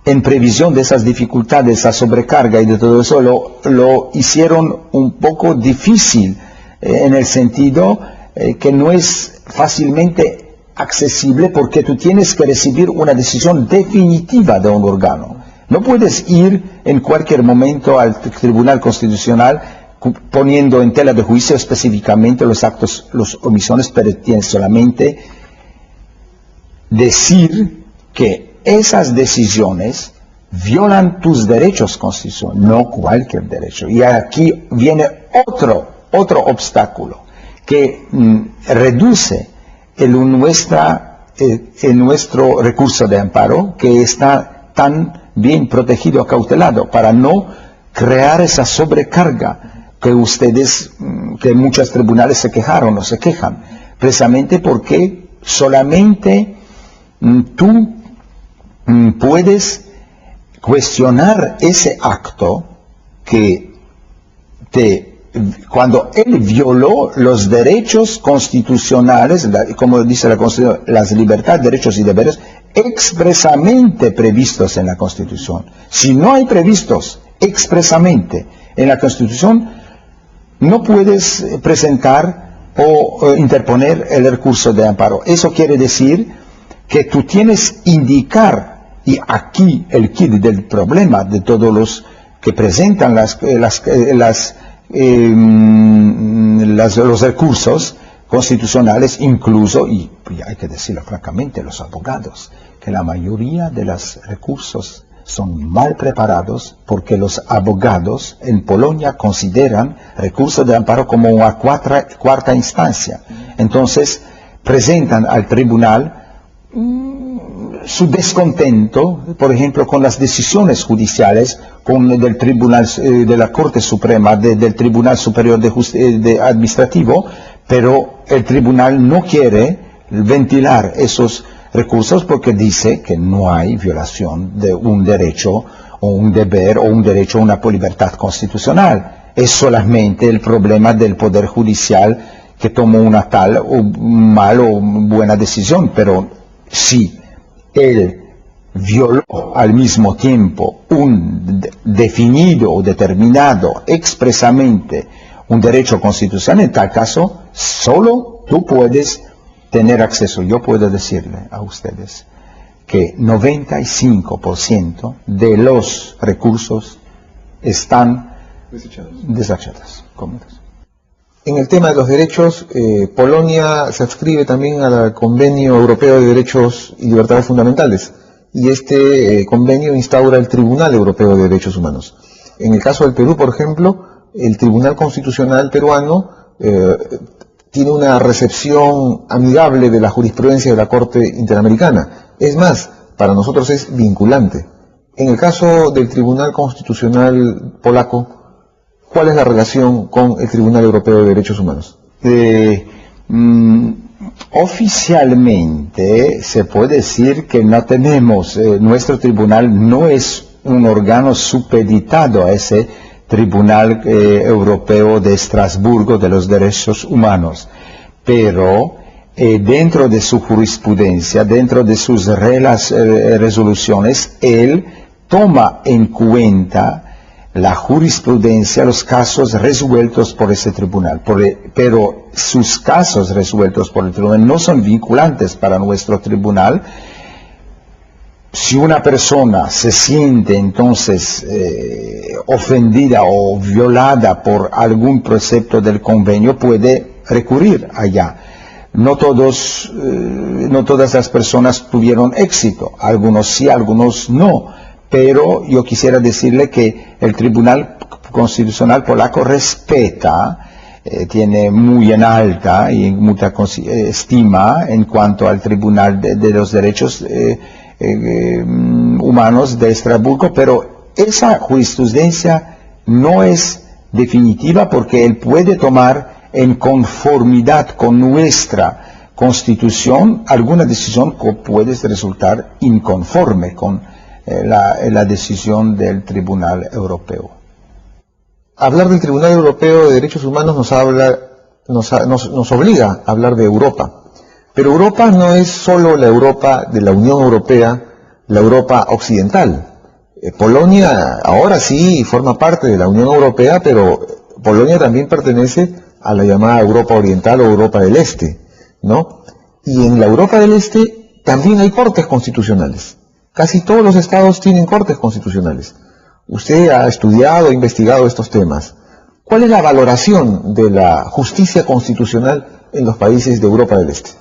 en previsión de esas dificultades, esa sobrecarga y de todo eso, lo hicieron un poco difícil, en el sentido que no es fácilmente accesible, porque tú tienes que recibir una decisión definitiva de un órgano. No puedes ir en cualquier momento al Tribunal Constitucional poniendo en tela de juicio específicamente los actos, las omisiones, pero tienes solamente decir que esas decisiones violan tus derechos constitucionales, no cualquier derecho. Y aquí viene otro obstáculo que reduce nuestro recurso de amparo, que está tan bien protegido, acautelado, para no crear esa sobrecarga que que muchos tribunales se quejaron o se quejan, precisamente porque solamente tú puedes cuestionar ese acto que cuando él violó los derechos constitucionales, como dice la Constitución, las libertades, derechos y deberes expresamente previstos en la Constitución. Si no hay previstos expresamente en la Constitución, no puedes presentar o interponer el recurso de amparo. Eso quiere decir que tú tienes que indicar, y aquí el quid del problema de todos los que presentan los recursos constitucionales, incluso, y hay que decirlo francamente, los abogados, que la mayoría de los recursos son mal preparados, porque los abogados en Polonia consideran recursos de amparo como una cuarta instancia. Entonces, presentan al tribunal su descontento, por ejemplo, con las decisiones judiciales del tribunal, de la Corte Suprema, del Tribunal Superior de Administrativo, pero el tribunal no quiere ventilar esos recursos porque dice que no hay violación de un derecho o un deber o un derecho a una libertad constitucional. Es solamente el problema del Poder Judicial que tomó una tal o mal o buena decisión, pero sí, él violó al mismo tiempo un definido o determinado expresamente un derecho constitucional. En tal caso, solo tú puedes tener acceso. Yo puedo decirle a ustedes que 95% de los recursos están desechados. En el tema de los derechos, Polonia se adscribe también al Convenio Europeo de Derechos y Libertades Fundamentales, y este convenio instaura el Tribunal Europeo de Derechos Humanos. En el caso del Perú, por ejemplo, el Tribunal Constitucional peruano tiene una recepción amigable de la jurisprudencia de la Corte Interamericana. Es más, para nosotros es vinculante. En el caso del Tribunal Constitucional polaco, ¿cuál es la relación con el Tribunal Europeo de Derechos Humanos? Oficialmente se puede decir que no tenemos, nuestro tribunal no es un órgano supeditado a ese Tribunal Europeo de Estrasburgo de los Derechos Humanos, pero dentro de su jurisprudencia, dentro de sus resoluciones, él toma en cuenta la jurisprudencia, los casos resueltos por ese tribunal, pero sus casos resueltos por el tribunal no son vinculantes para nuestro tribunal. Si una persona se siente entonces ofendida o violada por algún precepto del convenio, puede recurrir allá. No todas las personas tuvieron éxito, algunos sí, algunos no. Pero yo quisiera decirle que el Tribunal Constitucional polaco respeta, tiene muy en alta y mucha estima en cuanto al Tribunal de los Derechos Humanos de Estrasburgo, pero esa jurisprudencia no es definitiva porque él puede tomar en conformidad con nuestra Constitución alguna decisión que puede resultar inconforme con la decisión del Tribunal Europeo. Hablar del Tribunal Europeo de Derechos Humanos nos obliga a hablar de Europa. Pero Europa no es solo la Europa de la Unión Europea, la Europa occidental. Polonia ahora sí forma parte de la Unión Europea, pero Polonia también pertenece a la llamada Europa Oriental o Europa del Este, ¿no? Y en la Europa del Este también hay cortes constitucionales. Casi todos los estados tienen cortes constitucionales. Usted ha estudiado, ha investigado estos temas. ¿Cuál es la valoración de la justicia constitucional en los países de Europa del Este?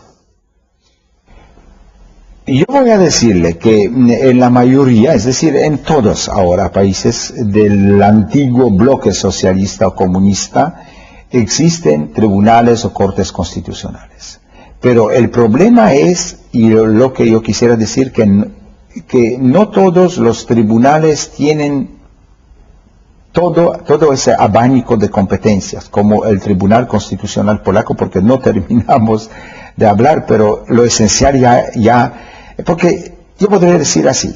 Yo voy a decirle que en la mayoría, es decir, en todos ahora países del antiguo bloque socialista o comunista, existen tribunales o cortes constitucionales. Pero el problema es, y lo que yo quisiera decir, que no todos los tribunales tienen todo ese abanico de competencias, como el Tribunal Constitucional polaco, porque no terminamos de hablar, pero lo esencial porque yo podría decir así,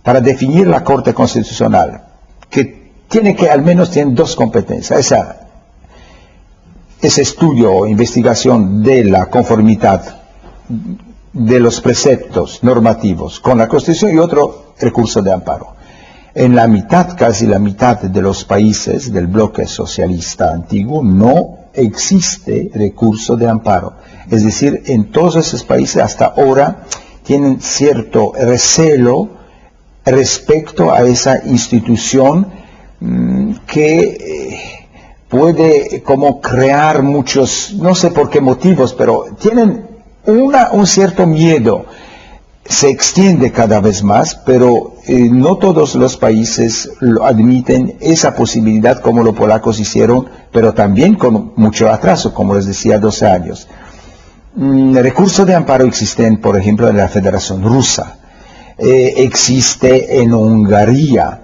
para definir la Corte Constitucional, que al menos tiene dos competencias, ese estudio o investigación de la conformidad de los preceptos normativos con la Constitución y otro recurso de amparo. En la mitad, casi la mitad de los países del bloque socialista antiguo no existe recurso de amparo. Es decir, en todos esos países hasta ahora tienen cierto recelo respecto a esa institución que puede como crear muchos, no sé por qué motivos, pero tienen un cierto miedo. Se extiende cada vez más, pero no todos los países admiten esa posibilidad como los polacos hicieron, pero también con mucho atraso, como les decía, 12 años. recursos de amparo existen, por ejemplo, en la Federación Rusa, existe en Hungría,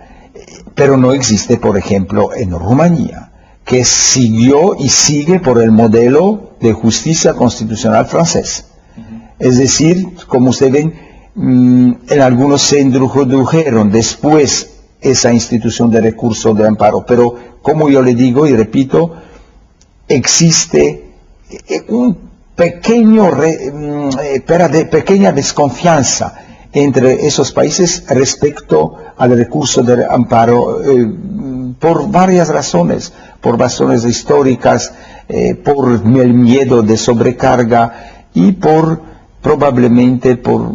pero no existe, por ejemplo, en Rumanía, que siguió y sigue por el modelo de justicia constitucional francés. Es decir, como ustedes ven, en algunos se introdujeron después esa institución de recurso de amparo, pero como yo le digo y repito, existe un pequeña desconfianza entre esos países respecto al recurso de amparo por varias razones, por razones históricas, por el miedo de sobrecarga y probablemente por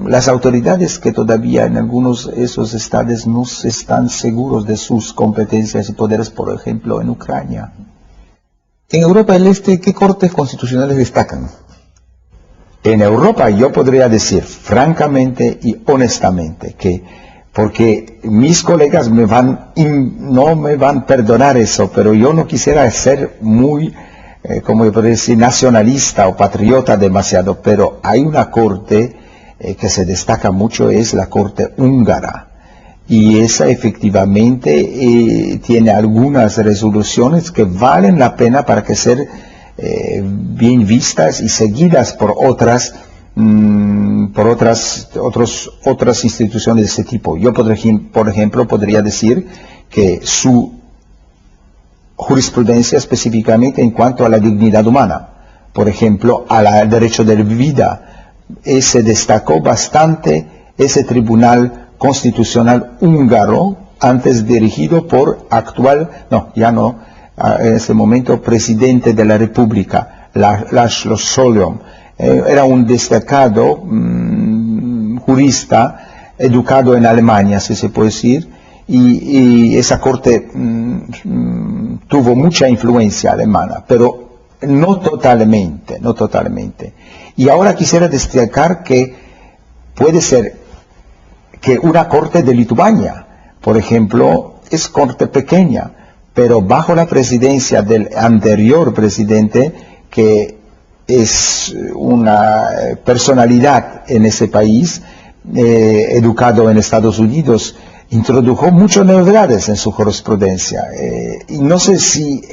las autoridades que todavía en algunos de esos estados no están seguros de sus competencias y poderes, por ejemplo, en Ucrania. En Europa del Este, ¿qué cortes constitucionales destacan? En Europa yo podría decir francamente y honestamente que, porque mis colegas no me van a perdonar eso, pero yo no quisiera ser muy, como yo podría decir, nacionalista o patriota demasiado, pero hay una corte que se destaca mucho, es la corte húngara. Y esa efectivamente tiene algunas resoluciones que valen la pena para que ser bien vistas y seguidas por otras instituciones de ese tipo. Yo, por ejemplo, podría decir que su jurisprudencia específicamente en cuanto a la dignidad humana, por ejemplo, al derecho de vida, se destacó bastante ese tribunal constitucional húngaro, antes dirigido por en ese momento presidente de la República, László Solyom. Era un destacado jurista, educado en Alemania, si se puede decir, y esa corte tuvo mucha influencia alemana, pero no totalmente. Y ahora quisiera destacar que puede ser que una corte de Lituania, por ejemplo, es corte pequeña, pero bajo la presidencia del anterior presidente, que es una personalidad en ese país, educado en Estados Unidos, introdujo muchas novedades en su jurisprudencia. Y no sé si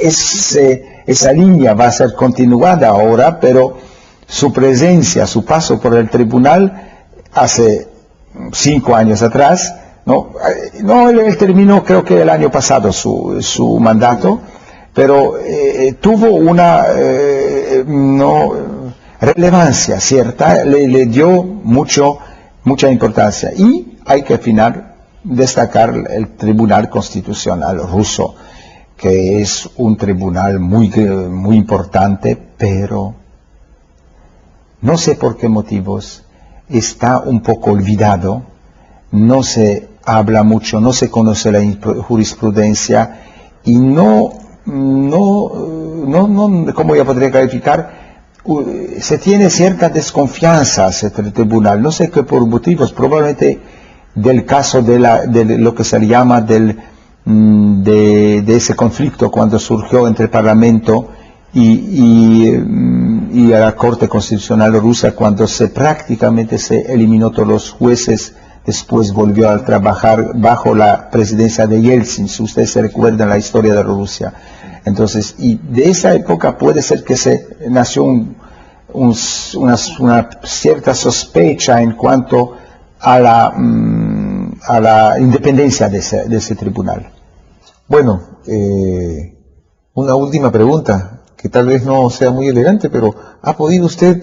esa línea va a ser continuada ahora, pero su presencia, su paso por el tribunal hace 5 años atrás, él terminó creo que el año pasado su mandato, pero tuvo una relevancia cierta, le dio mucha importancia. Y hay que al final destacar el Tribunal Constitucional ruso, que es un tribunal muy importante, pero no sé por qué motivos está un poco olvidado, no se habla mucho, no se conoce la jurisprudencia y no, ¿cómo ya podría calificar? Se tiene cierta desconfianza hacia el tribunal, no sé qué por motivos, probablemente del caso de lo que se llama de ese conflicto cuando surgió entre el Parlamento y a la Corte Constitucional Rusa, cuando prácticamente se eliminó todos los jueces, después volvió a trabajar bajo la presidencia de Yeltsin, si ustedes se recuerdan la historia de Rusia. Entonces, y de esa época puede ser que se nació una cierta sospecha en cuanto a la independencia de ese tribunal. Bueno, una última pregunta, que tal vez no sea muy elegante, pero ¿ha podido usted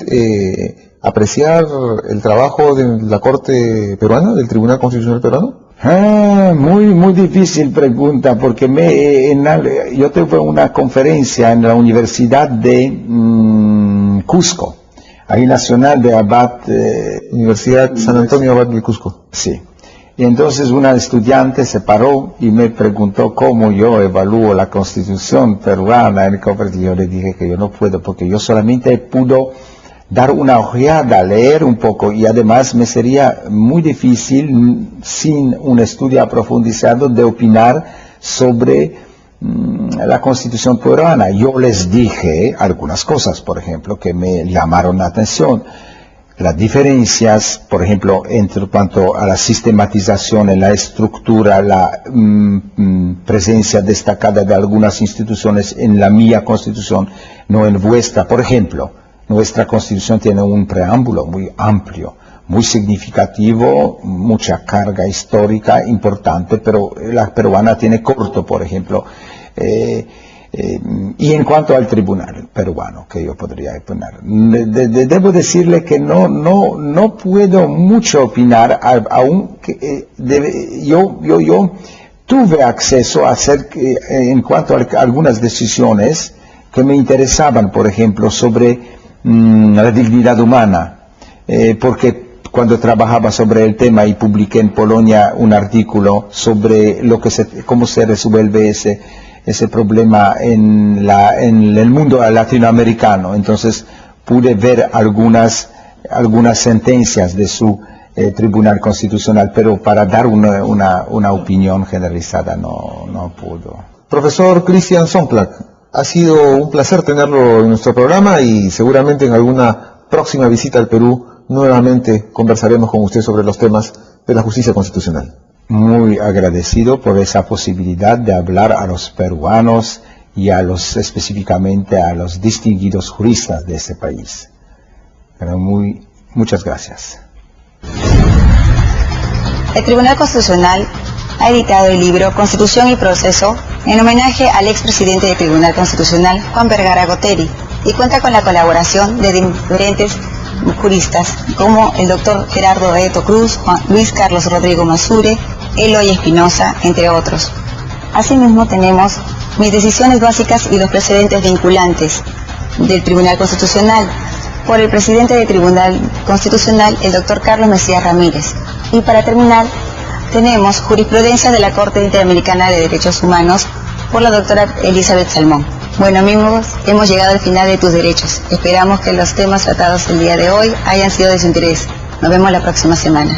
apreciar el trabajo de la Corte peruana, del Tribunal Constitucional peruano? Muy difícil pregunta, porque yo tuve una conferencia en la Universidad de Cusco, ahí nacional de Abad. Universidad San Antonio Abad de Cusco. Sí. Y entonces una estudiante se paró y me preguntó cómo yo evalúo la Constitución peruana. Y yo le dije que yo no puedo, porque yo solamente puedo dar una ojeada, leer un poco, y además me sería muy difícil, sin un estudio aprofundizado, de opinar sobre la Constitución peruana. Yo les dije algunas cosas, por ejemplo, que me llamaron la atención. Las diferencias, por ejemplo, entre cuanto a la sistematización en la estructura, la presencia destacada de algunas instituciones en la mía Constitución, no en vuestra. Por ejemplo, nuestra Constitución tiene un preámbulo muy amplio, muy significativo, mucha carga histórica importante, pero la peruana tiene corto, por ejemplo. Y en cuanto al tribunal peruano, que yo podría opinar, debo decirle que no puedo mucho opinar, aunque yo tuve acceso a hacer, en cuanto a algunas decisiones que me interesaban, por ejemplo, sobre la dignidad humana, porque cuando trabajaba sobre el tema y publiqué en Polonia un artículo sobre cómo se resuelve ese problema en el mundo latinoamericano. Entonces pude ver algunas sentencias de su Tribunal Constitucional, pero para dar una opinión generalizada no pudo. Profesor Christian Komplak, ha sido un placer tenerlo en nuestro programa y seguramente en alguna próxima visita al Perú nuevamente conversaremos con usted sobre los temas de la justicia constitucional. Muy agradecido por esa posibilidad de hablar a los peruanos y específicamente a los distinguidos juristas de este país. Pero muchas gracias. El Tribunal Constitucional ha editado el libro Constitución y Proceso en homenaje al expresidente del Tribunal Constitucional, Juan Vergara Goteri, y cuenta con la colaboración de diferentes juristas como el doctor Gerardo Eto Cruz, Juan Luis Carlos Rodrigo Masure, Eloy Espinosa, entre otros. Asimismo tenemos mis decisiones básicas y los precedentes vinculantes del Tribunal Constitucional por el presidente del Tribunal Constitucional, el doctor Carlos Mesías Ramírez. Y para terminar, tenemos jurisprudencia de la Corte Interamericana de Derechos Humanos por la doctora Elizabeth Salmón. Bueno amigos, hemos llegado al final de Tus Derechos. Esperamos que los temas tratados el día de hoy hayan sido de su interés. Nos vemos la próxima semana.